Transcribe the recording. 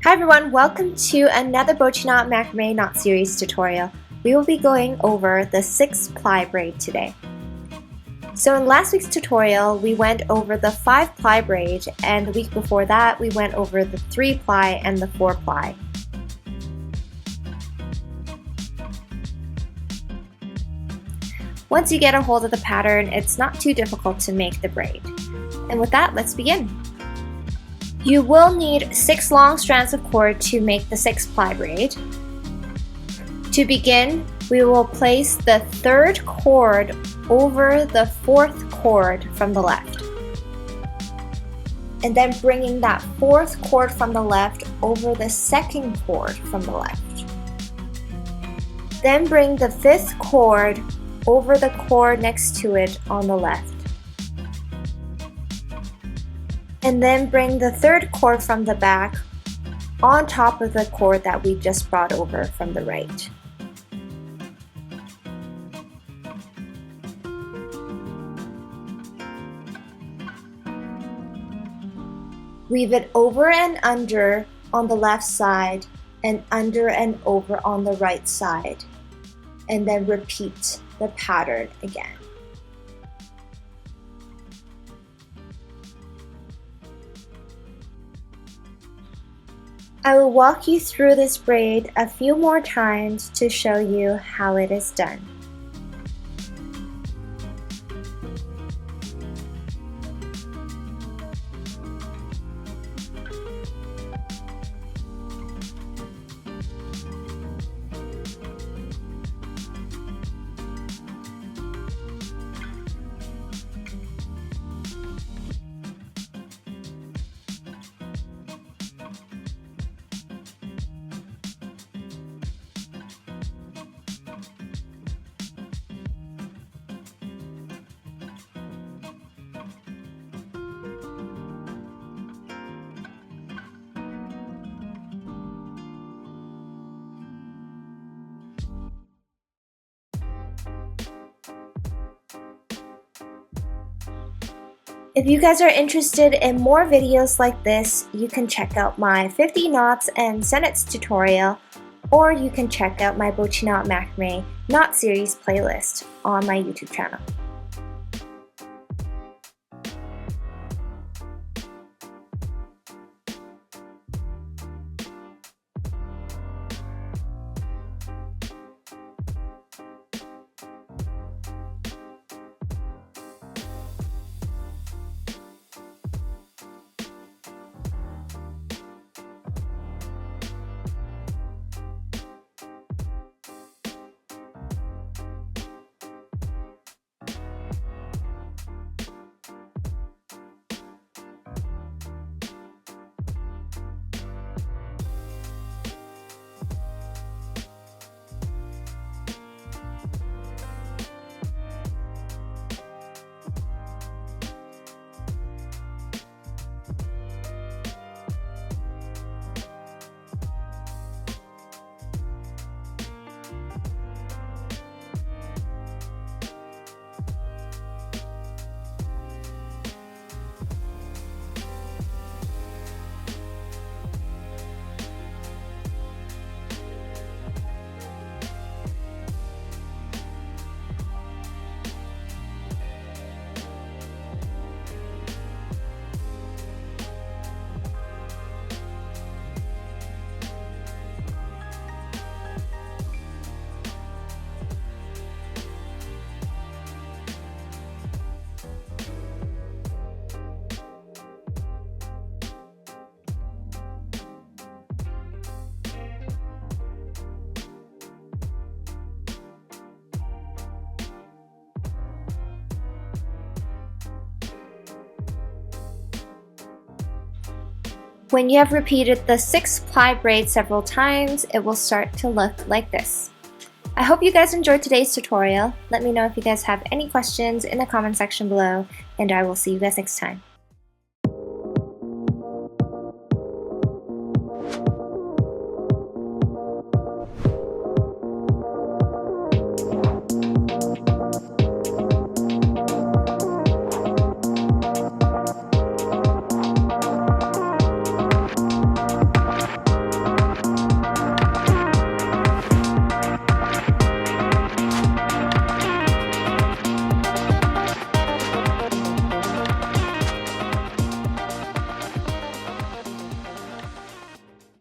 Hi everyone, welcome to another Bochiknot Macrame knot series tutorial. We will be going over the 6-ply braid today. So in last week's tutorial, we went over the 5-ply braid, and the week before that, we went over the 3-ply and the 4-ply. Once you get a hold of the pattern, it's not too difficult to make the braid. And with that, let's begin. You will need 6 long strands of cord to make the 6-ply braid. To begin, we will place the 3rd cord over the 4th cord from the left. And then bringing that 4th cord from the left over the 2nd cord from the left. Then bring the 5th cord over the cord next to it on the left. And then bring the 3rd cord from the back on top of the cord that we just brought over from the right. Weave it over and under on the left side and under and over on the right side, and then repeat the pattern again. I will walk you through this braid a few more times to show you how it is done. If you guys are interested in more videos like this, you can check out my 50 knots and sennets tutorial, or you can check out my Bochiknot Macrame knot series playlist on my YouTube channel. When you have repeated the 6-ply braid several times, it will start to look like this. I hope you guys enjoyed today's tutorial. Let me know if you guys have any questions in the comment section below, and I will see you guys next time.